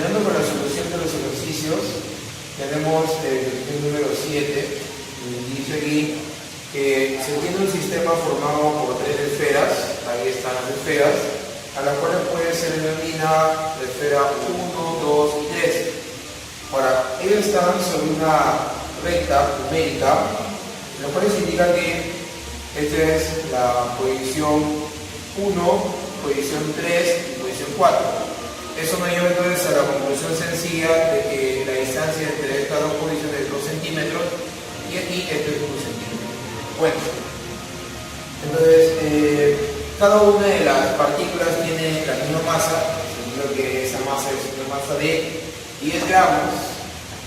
continuando con la solución de los ejercicios, tenemos el ejercicio número 7, y dice aquí que se tiene un sistema formado por tres esferas, ahí están las esferas, a las cuales se denomina la esfera 1, 2 y 3. Ahora, ellos están sobre una recta numérica, lo cual indica que esta es la posición 1, posición 3 y posición 4. Eso nos lleva entonces a la conclusión sencilla de que la distancia entre estas dos posiciones es 2 centímetros y aquí esto es 1 centímetro. Bueno, entonces cada una de las partículas tiene la misma masa, significa que esa masa es una masa de 10 gramos,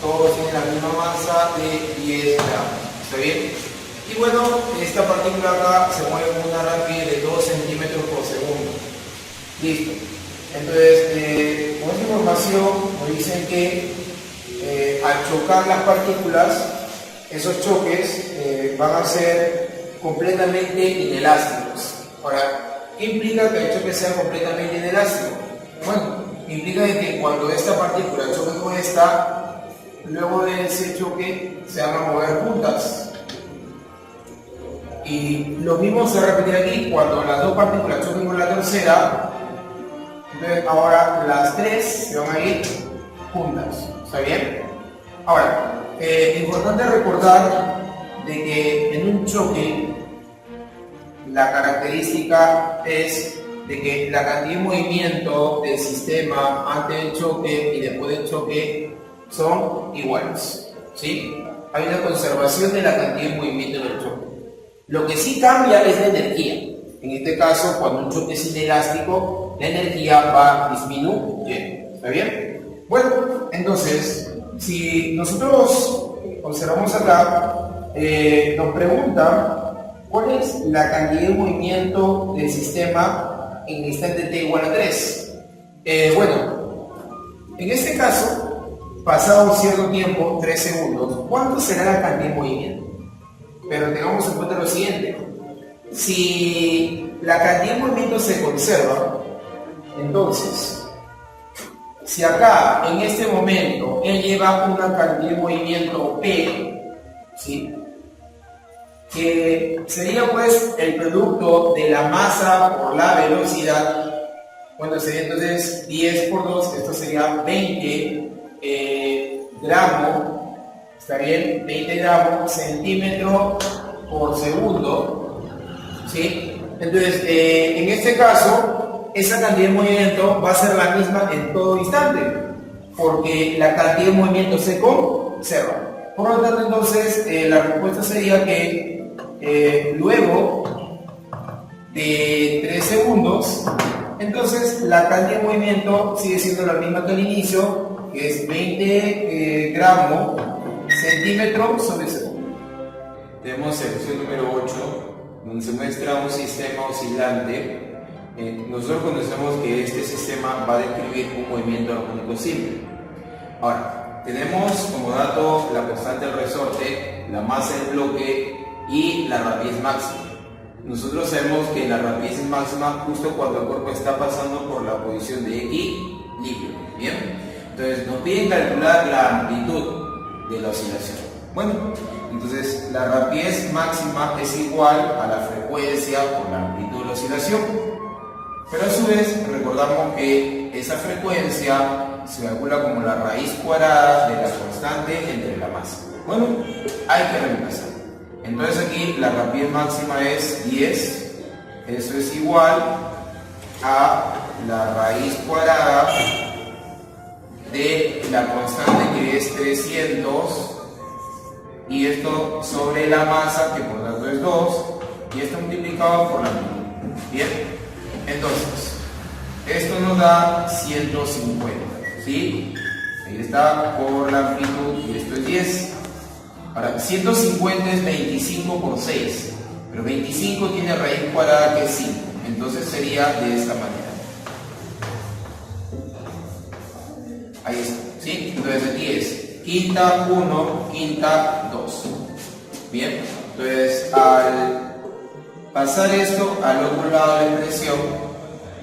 todos tienen la misma masa de 10 gramos, ¿está bien? Y bueno, esta partícula acá se mueve con una rapidez de 2 centímetros por segundo. Listo. Entonces, con esta información nos dicen que al chocar las partículas, esos choques van a ser completamente inelásticos. Ahora, ¿qué implica que el choque sea completamente inelástico? Bueno, implica que cuando esta partícula choque con esta, luego de ese choque se van a mover juntas. Y lo mismo se va a repetir aquí cuando las dos partículas choquen con la tercera. Entonces ahora las tres se van a ir juntas, ¿está bien? Ahora, importante recordar de que en un choque la característica es de que la cantidad de movimiento del sistema antes del choque y después del choque son iguales, ¿sí? Hay una conservación de la cantidad de movimiento en el choque. Lo que sí cambia es la energía. En este caso, cuando un choque es inelástico, la energía va disminuyendo. ¿Está bien? Bueno, entonces, si nosotros observamos acá, nos pregunta cuál es la cantidad de movimiento del sistema en el instante t igual a 3. Bueno, en este caso, pasado cierto tiempo, 3 segundos, ¿cuánto será la cantidad de movimiento? Pero tengamos en cuenta lo siguiente. Si la cantidad de movimiento se conserva, entonces, si acá, en este momento, él lleva una cantidad de movimiento P, ¿sí?, que sería pues el producto de la masa por la velocidad, bueno, sería entonces 10 por 2, esto sería 20 gramos, ¿está bien? 20 gramos centímetro por segundo, ¿sí? Entonces, en este caso, esa cantidad de movimiento va a ser la misma en todo instante, porque la cantidad de movimiento se conserva. Por lo tanto, entonces, la respuesta sería que luego de 3 segundos, entonces la cantidad de movimiento sigue siendo la misma que al inicio, que es 20 gramos centímetro sobre segundo. Tenemos el ejercicio número 8, donde se muestra un sistema oscilante. Nosotros conocemos que este sistema va a describir un movimiento armónico simple. Ahora, tenemos como dato la constante del resorte, la masa del bloque y la rapidez máxima. Nosotros sabemos que la rapidez es máxima justo cuando el cuerpo está pasando por la posición de equilibrio. ¿Bien? Entonces nos piden calcular la amplitud de la oscilación. Bueno, entonces la rapidez máxima es igual a la frecuencia por la amplitud de la oscilación. Pero a su vez recordamos que esa frecuencia se calcula como la raíz cuadrada de la constante entre la masa. Bueno, hay que reemplazar. Entonces aquí la rapidez máxima es 10, eso es igual a la raíz cuadrada de la constante que es 300 y esto sobre la masa que por lo tanto es 2 y esto multiplicado por la amplitud. Bien, entonces esto nos da 150, ¿sí? Ahí está por la amplitud y esto es 10. Ahora, 150 es 25 por 6, pero 25 tiene raíz cuadrada que es 5, entonces sería de esta manera. Ahí está, ¿sí? Entonces aquí es quinta 1, quinta 2. Bien, entonces al pasar esto al otro lado de la expresión,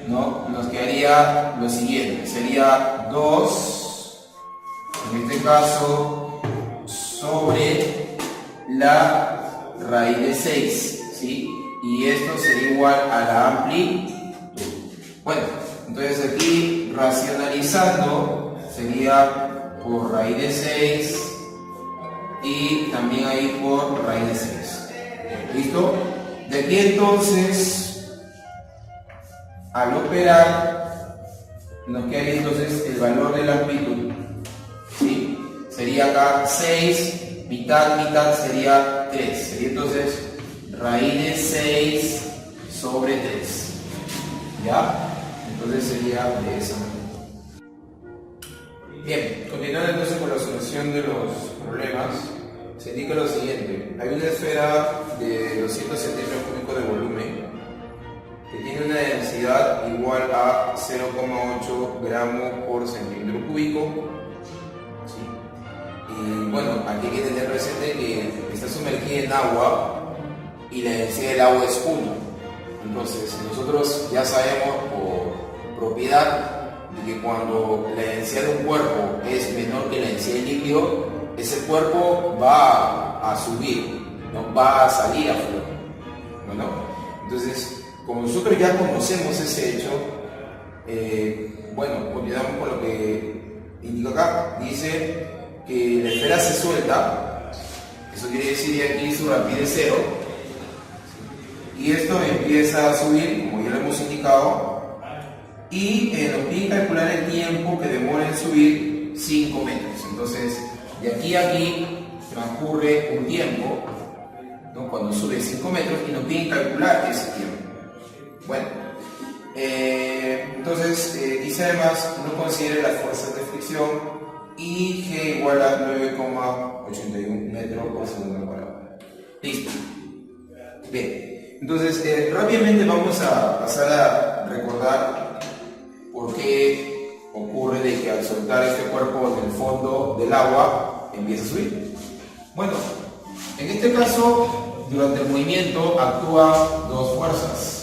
¿no?, nos quedaría lo siguiente, sería 2 en este caso, sobre la raíz de 6, ¿sí? Y esto sería igual a la amplitud. Bueno, entonces aquí racionalizando sería por raíz de 6 y también ahí por raíz de 6. ¿Listo? De aquí entonces, al operar, nos queda ahí entonces el valor de la amplitud, ¿sí? Sería acá 6, mitad sería 3. Sería entonces raíz de 6 sobre 3. ¿Ya? Entonces sería de esa manera. Bien, continuando entonces con la solución de los problemas, se indica lo siguiente. Hay una esfera de 200 centímetros cúbicos de volumen que tiene una densidad igual a 0,8 gramos por centímetro cúbico. ¿Sí? Y bueno, aquí hay que tener presente que está sumergida en agua y la densidad del agua es 1. Entonces, nosotros ya sabemos por propiedad de que cuando la densidad de un cuerpo es menor que la densidad del líquido, ese cuerpo va a subir, no va a salir a flor. Bueno, entonces, como nosotros ya conocemos ese hecho, bueno, continuamos con lo que indica acá. Dice que la esfera se suelta, eso quiere decir que aquí su rapidez 0, y esto empieza a subir, como ya lo hemos indicado, y nos pide calcular el tiempo que demora en subir 5 metros. Entonces, de aquí a aquí transcurre un tiempo, ¿no? Cuando sube 5 metros, y nos piden calcular ese tiempo. Bueno, entonces dice además no considere las fuerzas de fricción y G igual a 9,81 metros por segundo cuadrado. Listo. Bien, entonces rápidamente vamos a pasar a recordar por qué ocurre de que al soltar este cuerpo en el fondo del agua empieza a subir. Bueno, en este caso, durante el movimiento actúan dos fuerzas.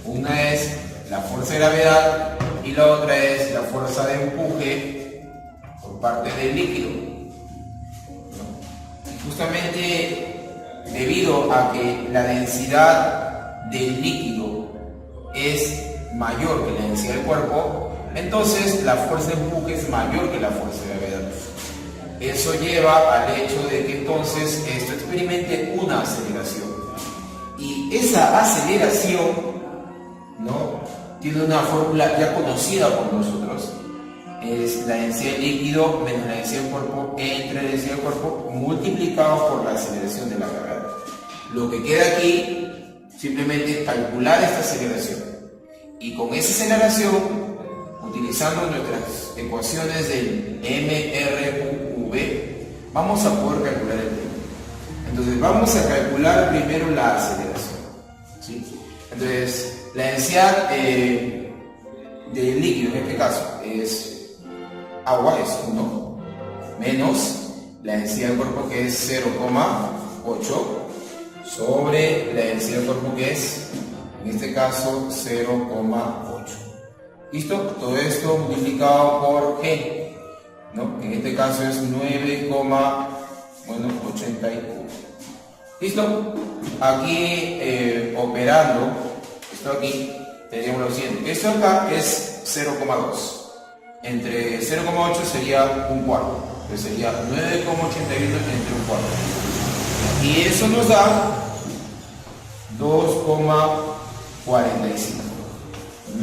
Una es la fuerza de gravedad y la otra es la fuerza de empuje por parte del líquido. Y justamente debido a que la densidad del líquido es mayor que la densidad del cuerpo, entonces la fuerza de empuje es mayor que la fuerza de gravedad. Eso lleva al hecho de que entonces esto experimente una aceleración. Y esa aceleración, ¿no?, tiene una fórmula ya conocida por nosotros. Es la densidad del líquido menos la densidad del cuerpo entre la densidad del cuerpo multiplicado por la aceleración de la gravedad. Lo que queda aquí simplemente es calcular esta aceleración. Y con esa aceleración, utilizando nuestras ecuaciones del mRUV, vamos a poder calcular el tiempo. Entonces vamos a calcular primero la aceleración, ¿sí? Entonces, la densidad del líquido en este caso es agua, es 1, menos la densidad del cuerpo, que es 0,8, sobre la densidad del cuerpo, que es, en este caso, 0,8. ¿Listo? Todo esto multiplicado por G, ¿no?, que en este caso es 9,81. ¿Listo? Aquí operando esto aquí, tendríamos lo siguiente. Esto acá es 0,2. Entre 0,8 sería un cuarto. Entonces sería 9,81 entre un cuarto. Y eso nos da 2,45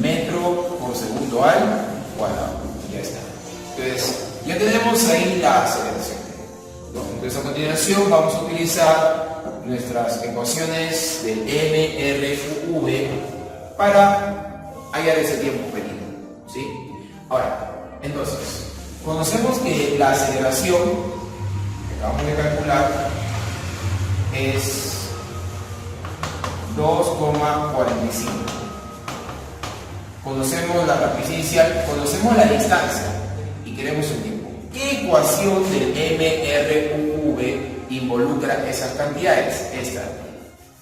metros por segundo al cuadrado. Ya está. Entonces, ya tenemos ahí la aceleración. Entonces, a continuación vamos a utilizar nuestras ecuaciones del mRUV para hallar ese tiempo perdido, ¿sí? Ahora, entonces, conocemos que la aceleración que acabamos de calcular es 2,45. Conocemos la rapidez inicial, conocemos la distancia y queremos el tiempo. ¿Qué ecuación del mRUV involucra esas cantidades? Esta: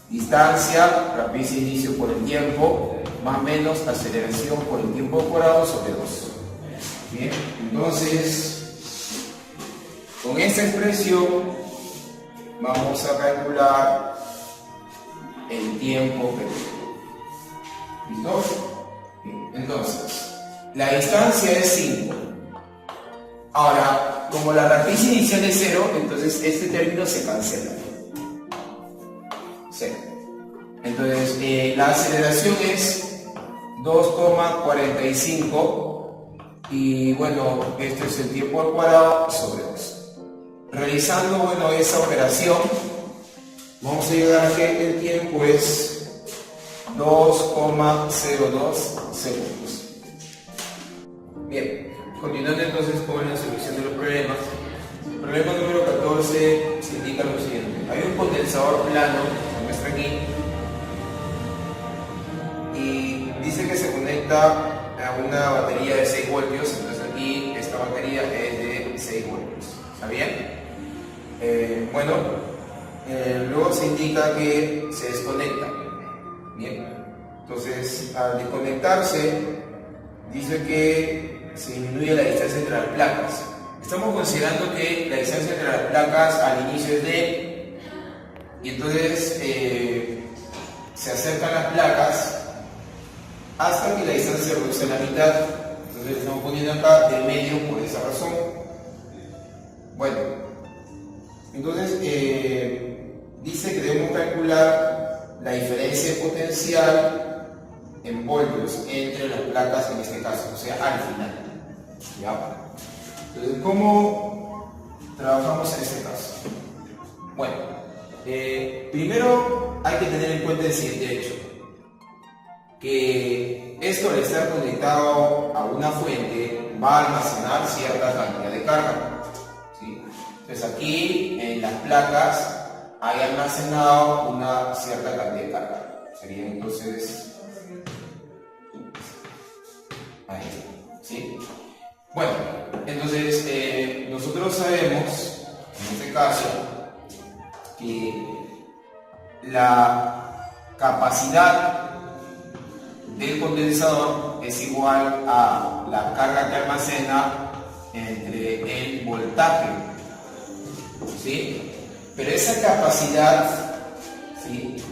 distancia, rapidez de inicio por el tiempo, más menos aceleración por el tiempo cuadrado sobre 2. Bien, entonces Con esta expresión vamos a calcular el tiempo perdido. ¿Listo? Bien, entonces, la distancia es 5. Ahora, como la raíz inicial es 0, entonces este término se cancela. 0. Entonces, la aceleración es 2,45 y bueno, este es el tiempo al cuadrado sobre 2. Realizando, bueno, esa operación, vamos a llegar a que el tiempo es 2,02 segundos. Bien, continuando entonces con la solución de los problemas. Problema número 14 se indica lo siguiente. Hay un condensador plano, se muestra aquí, y dice que se conecta a una batería de 6 voltios, entonces aquí esta batería es de 6 voltios. ¿Está bien? Luego se indica que se desconecta. Bien, entonces al desconectarse dice que se disminuye la distancia entre las placas. Estamos considerando que la distancia entre las placas al inicio es D, y entonces se acercan las placas hasta que la distancia se reduce a la mitad. Entonces estamos poniendo acá de medio por esa razón. Bueno, entonces dice que debemos calcular la diferencia de potencial en voltios entre las placas en este caso, o sea, al final. ¿Ya? Entonces, ¿cómo trabajamos en este caso? Bueno, primero hay que tener en cuenta el siguiente hecho, que esto al estar conectado a una fuente va a almacenar cierta cantidad de carga, ¿sí? Entonces aquí en las placas hay almacenado una cierta cantidad de carga. Sería entonces ahí, ¿sí? Bueno, entonces nosotros sabemos, en este caso, que la capacidad del condensador es igual a la carga que almacena entre el voltaje, ¿sí? Pero esa capacidad, ¿sí?,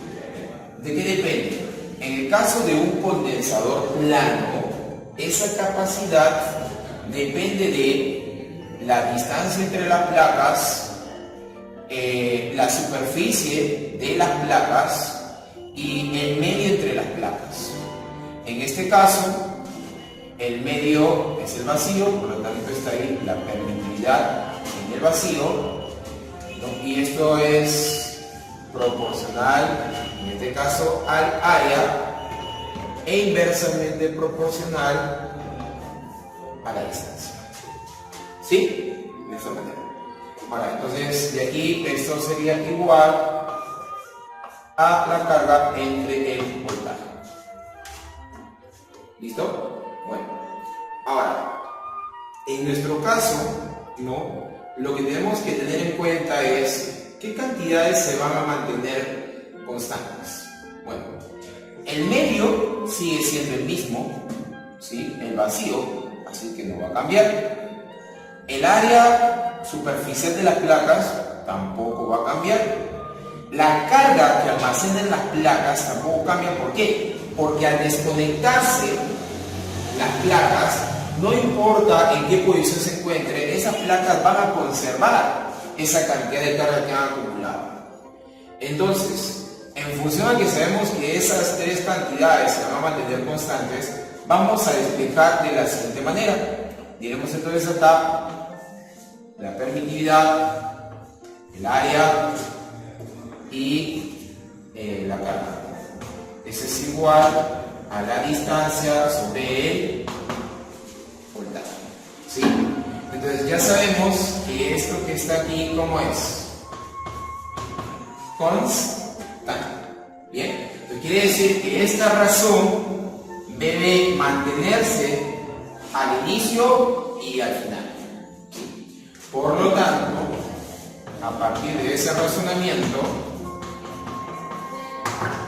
¿de qué depende? En el caso de un condensador plano, esa capacidad depende de la distancia entre las placas, la superficie de las placas y el medio entre las placas. En este caso, el medio es el vacío, por lo tanto está ahí la permitividad en el vacío, ¿no? Y esto es proporcional, en este caso, al área e inversamente proporcional a la distancia. ¿Sí? De esta manera. Ahora, entonces, de aquí esto sería igual a la carga entre el voltaje. ¿Listo? Bueno. Ahora, en nuestro caso, ¿no?, lo que tenemos que tener en cuenta es qué cantidades se van a mantener constantes. Bueno, el medio sigue siendo el mismo, ¿sí?, el vacío, así que no va a cambiar. El área superficial de las placas tampoco va a cambiar. La carga que almacenan las placas tampoco cambia. ¿Por qué? Porque al desconectarse las placas, no importa en qué posición se encuentren, esas placas van a conservar esa cantidad de carga que han acumulado. Entonces, en función a que sabemos que esas tres cantidades se van a mantener constantes, vamos a despejar de la siguiente manera. Diremos entonces acá la permitividad, el área y la carga. Eso es igual a la distancia sobre el voltaje, ¿sí? Entonces ya sabemos que esto que está aquí, ¿cómo es? Constante. Bien, esto quiere decir que esta razón debe mantenerse al inicio y al final, ¿sí? Por lo tanto, a partir de ese razonamiento,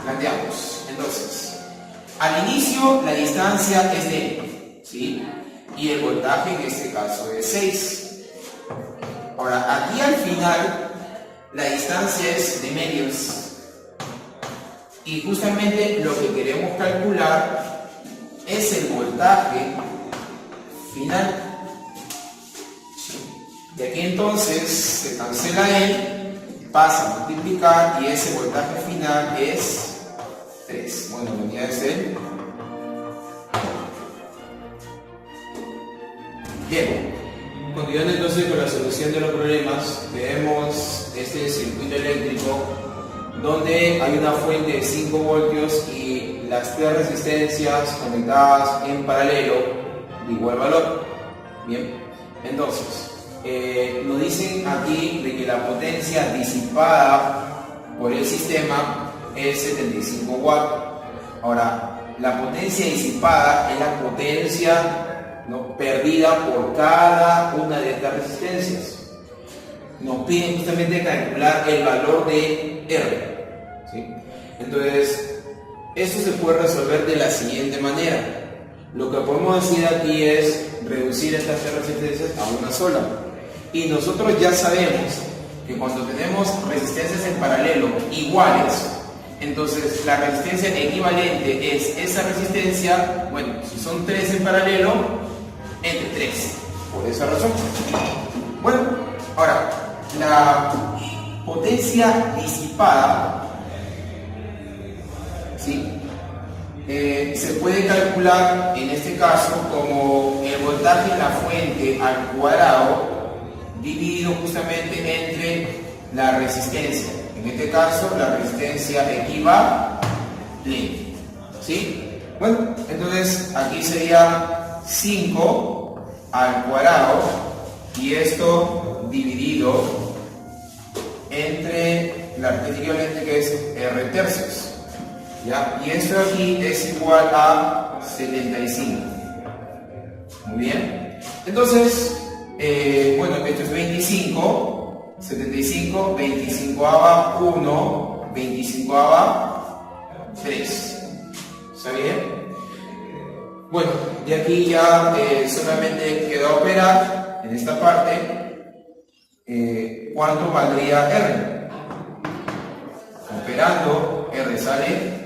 planteamos, entonces, al inicio la distancia es de, ¿sí?, y el voltaje en este caso es 6. Ahora, Ahora, aquí al final, la distancia es de medios. Y justamente lo que queremos calcular es el voltaje final. Y aquí entonces se cancela él, pasa a multiplicar y ese voltaje final es 3. Bueno, venía de ser. Bien, continuando entonces con la solución de los problemas, tenemos este circuito eléctrico donde hay una fuente de 5 voltios y las 3 resistencias conectadas en paralelo de igual valor. Bien, entonces nos dicen aquí de que la potencia disipada por el sistema es 75 watts. Ahora, la potencia disipada es la potencia, ¿no?, perdida por cada una de estas resistencias. Nos piden justamente calcular el valor de R, ¿sí? Entonces, esto se puede resolver de la siguiente manera. Lo que podemos decir aquí es reducir estas 3 resistencias a una sola. Y nosotros ya sabemos que cuando tenemos resistencias en paralelo iguales, entonces la resistencia equivalente es esa resistencia, bueno, si son 3 en paralelo, entre 3. Por esa razón. Bueno, ahora, la potencia disipada, ¿sí?, se puede calcular en este caso como el voltaje en la fuente al cuadrado dividido justamente entre la resistencia. En este caso, la resistencia equivalente, ¿sí? Bueno, entonces aquí sería 5 al cuadrado y esto dividido entre la resistencia equivalente, que es R tercios. ¿Ya? Y esto aquí es igual a 75. Muy bien. Entonces, bueno, esto es 25, 75, 25ava 1, 25ava 3. ¿Está bien? Bueno, y aquí ya solamente queda operar en esta parte cuánto valdría R. Operando, R sale